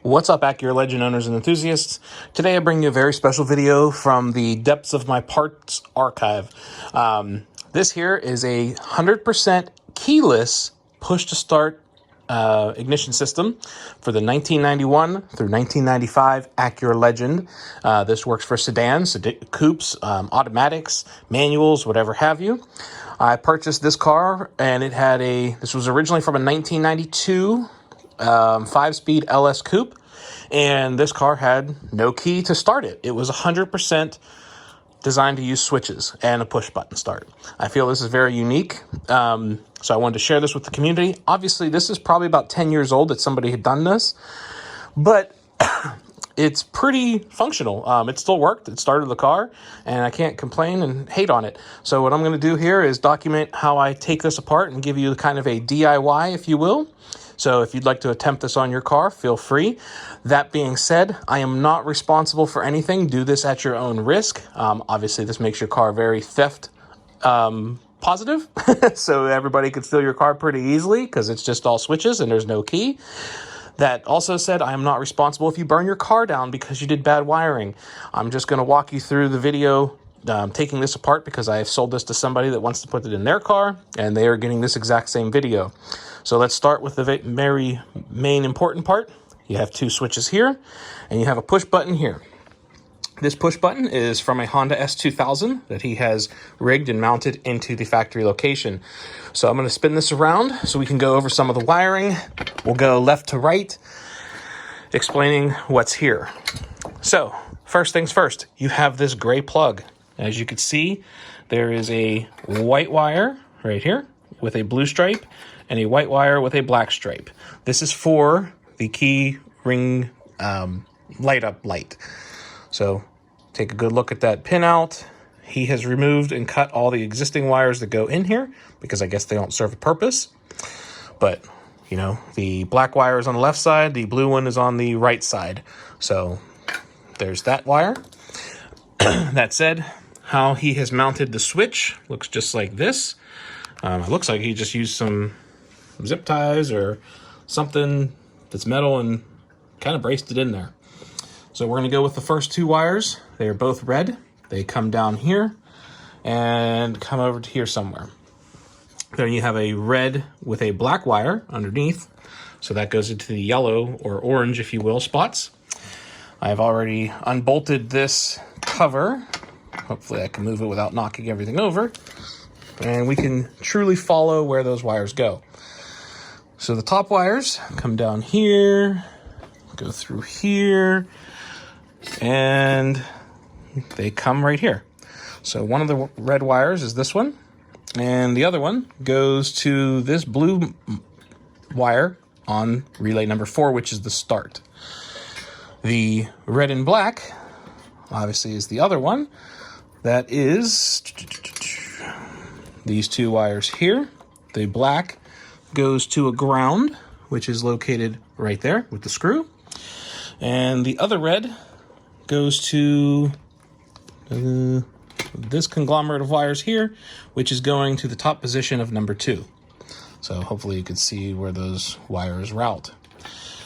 What's up, Acura Legend owners and enthusiasts? Today I bring you a very special video from the depths of my parts archive. This here is a 100% keyless push-to-start ignition system for the 1991 through 1995 Acura Legend. This works for sedans, coupes, automatics, manuals, whatever have you. I purchased this car and this was originally from a 1992 5-speed LS coupe, and this car had no key to start it. It was 100% designed to use switches and a push button start. I feel this is very unique, so I wanted to share this with the community. Obviously, this is probably about 10 years old that somebody had done this, but it's pretty functional. It still worked. It started the car, and I can't complain and hate on it. So what I'm going to do here is document how I take this apart and give you kind of a DIY, if you will. So if you'd like to attempt this on your car, feel free. That being said, I am not responsible for anything. Do this at your own risk. Obviously, this makes your car very theft positive. So everybody could steal your car pretty easily because it's just all switches and there's no key. That also said, I am not responsible if you burn your car down because you did bad wiring. I'm just going to walk you through the video taking this apart because I have sold this to somebody that wants to put it in their car, and they are getting this exact same video. So let's start with the very main important part. You have two switches here, and you have a push button here. This push button is from a Honda S2000 that he has rigged and mounted into the factory location. So I'm going to spin this around so we can go over some of the wiring. We'll go left to right, explaining what's here. So first things first, you have this gray plug. As you can see, there is a white wire right here with a blue stripe and a white wire with a black stripe. This is for the key ring light up light. So take a good look at that pin out. He has removed and cut all the existing wires that go in here because I guess they don't serve a purpose. But, you know, the black wire is on the left side, the blue one is on the right side. So there's that wire. That said, how he has mounted the switch looks just like this. It looks like he just used some zip ties or something that's metal and kind of braced it in there. So we're going to go with the first two wires. They are both red. They come down here and come over to here somewhere. Then you have a red with a black wire underneath. So that goes into the yellow or orange, if you will, spots. I've already unbolted this cover. Hopefully I can move it without knocking everything over. And we can truly follow where those wires go. So the top wires come down here, go through here, and they come right here. So one of the red wires is this one, and the other one goes to this blue wire on relay number 4, which is the start. The red and black, obviously, is the other one. That is these two wires here. The black goes to a ground, which is located right there with the screw. And the other red goes to this conglomerate of wires here, which is going to the top position of number 2. So hopefully you can see where those wires route.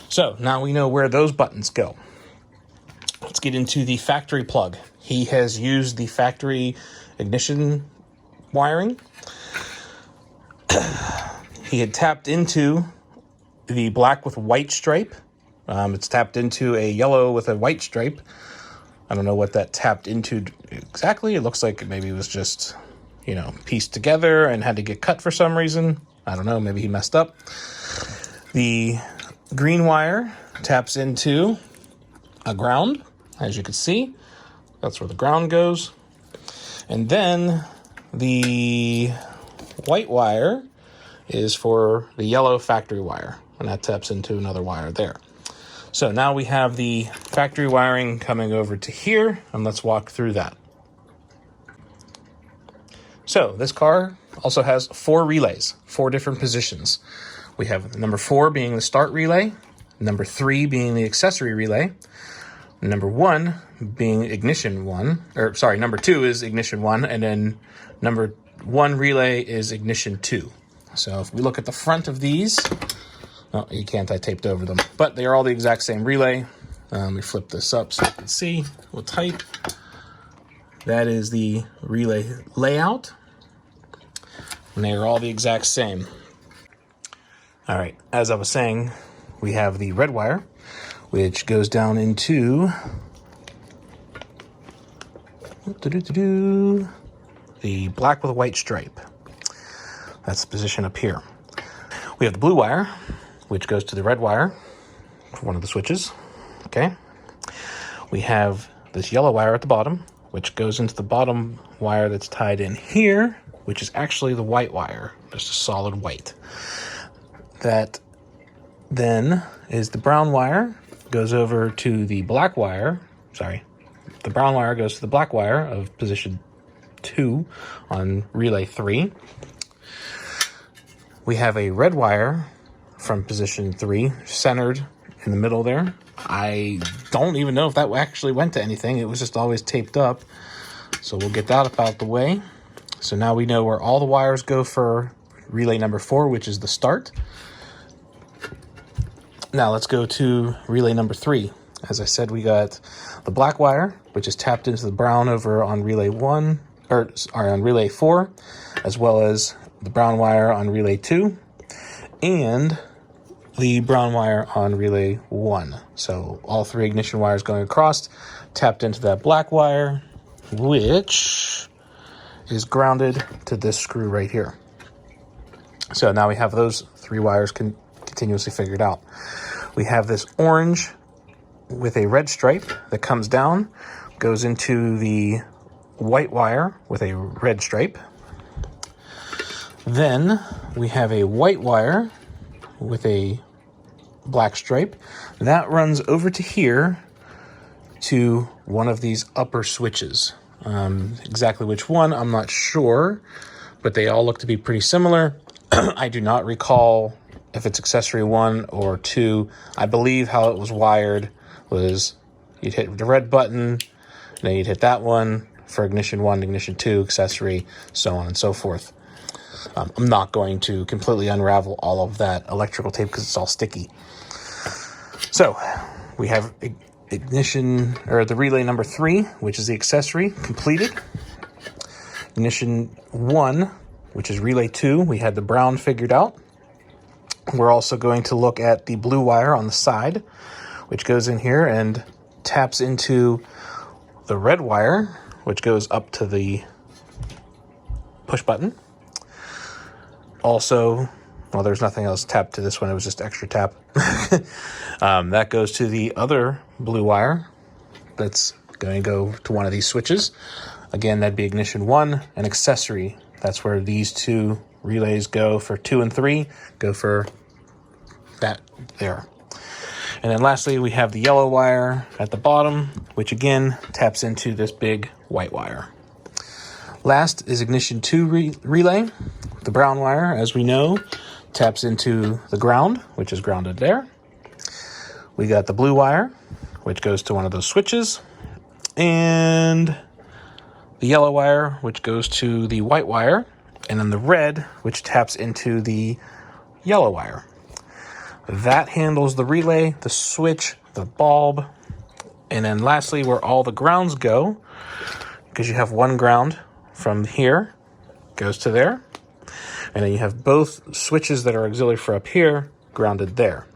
So now we know where those buttons go. Let's get into the factory plug. He has used the factory ignition wiring. He had tapped into the black with white stripe. It's tapped into a yellow with a white stripe. I don't know what that tapped into exactly. It looks like maybe it was just, you know, pieced together and had to get cut for some reason. I don't know, maybe he messed up. The green wire taps into a ground, as you can see. That's where the ground goes. And then the white wire is for the yellow factory wire, and that taps into another wire there. So now we have the factory wiring coming over to here, and let's walk through that. So this car also has 4 relays, 4 different positions. We have number 4 being the start relay, number 3 being the accessory relay, number 1 being ignition 1, or sorry, number 2 is ignition 1, and then number 1 relay is ignition 2. So if we look at the front of these, Oh, you can't, I taped over them. But they are all the exact same relay. Let me flip this up so you can see what type. That is the relay layout. And they are all the exact same. All right, as I was saying, we have the red wire, which goes down into the black with a white stripe. That's the position up here. We have the blue wire, which goes to the red wire for one of the switches. Okay. We have this yellow wire at the bottom, which goes into the bottom wire that's tied in here, which is actually the white wire, just a solid white. That then is the brown wire, goes over to the black wire. Sorry, the brown wire goes to the black wire of position 2 on relay 3. We have a red wire from position 3, centered in the middle there. I don't even know if that actually went to anything. It was just always taped up. So we'll get that up out the way. So now we know where all the wires go for relay number 4, which is the start. Now let's go to relay number 3. As I said, we got the black wire, which is tapped into the brown over on relay 1, or on relay 4, as well as the brown wire on relay 2, and the brown wire on relay 1. So all 3 ignition wires going across, tapped into that black wire, which is grounded to this screw right here. So now we have those 3 wires continuously figured out. We have this orange with a red stripe that comes down, goes into the white wire with a red stripe. Then we have a white wire with a black stripe. That runs over to here to one of these upper switches. Exactly which one, I'm not sure, but they all look to be pretty similar. I do not recall if it's accessory 1 or 2. I believe how it was wired was you'd hit the red button, then you'd hit that one for ignition 1, ignition 2, accessory, so on and so forth. I'm not going to completely unravel all of that electrical tape because it's all sticky. So we have ignition, or the relay number 3, which is the accessory, completed. Ignition 1, which is relay 2, we had the brown figured out. We're also going to look at the blue wire on the side, which goes in here and taps into the red wire, which goes up to the push button. Also, well, there's nothing else tapped to this one. It was just extra tap. That goes to the other blue wire that's going to go to one of these switches. Again, that'd be ignition 1 and accessory. That's where these 2 relays go for 2 and 3, go for that there. And then lastly, we have the yellow wire at the bottom, which again taps into this big white wire. Last is ignition 2 relay. The brown wire, as we know, taps into the ground, which is grounded there. We got the blue wire, which goes to one of those switches, and the yellow wire, which goes to the white wire, and then the red, which taps into the yellow wire. That handles the relay, the switch, the bulb, and then lastly, where all the grounds go, because you have one ground from here, goes to there, and then you have both switches that are auxiliary for up here, grounded there.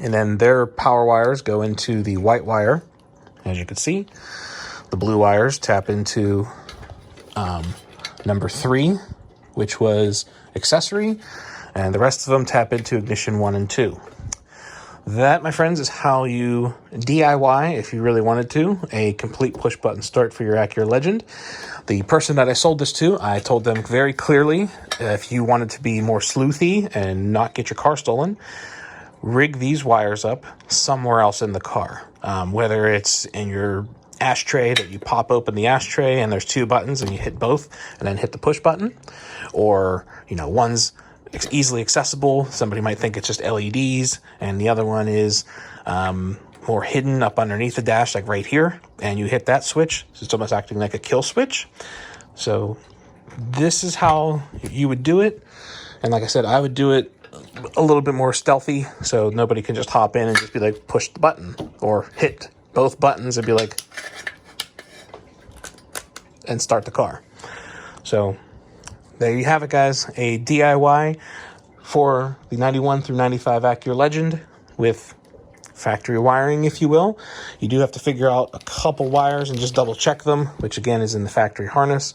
And then their power wires go into the white wire, as you can see. The blue wires tap into number 3, which was accessory, and the rest of them tap into ignition 1 and 2. That, my friends, is how you DIY, if you really wanted to, a complete push-button start for your Acura Legend. The person that I sold this to, I told them very clearly, if you wanted to be more sleuthy and not get your car stolen, rig these wires up somewhere else in the car. Whether it's in your ashtray that you pop open the ashtray and there's 2 buttons and you hit both and then hit the push button, or, one's easily accessible. Somebody might think it's just LEDs, and the other one is more hidden up underneath the dash, like right here, and you hit that switch. So it's almost acting like a kill switch. So this is how you would do it. And like I said, I would do it a little bit more stealthy, so nobody can just hop in and just be like, push the button or hit both buttons and be like, and start the car. So there you have it, guys. A DIY for the 91 through 95 Acura Legend with factory wiring, if you will. You do have to figure out a couple wires and just double check them, which again is in the factory harness.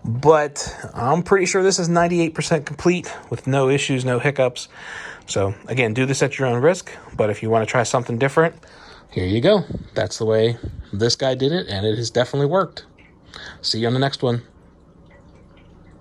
But I'm pretty sure this is 98% complete with no issues, no hiccups. So again, do this at your own risk. But if you want to try something different, here you go. That's the way this guy did it, and it has definitely worked. See you on the next one.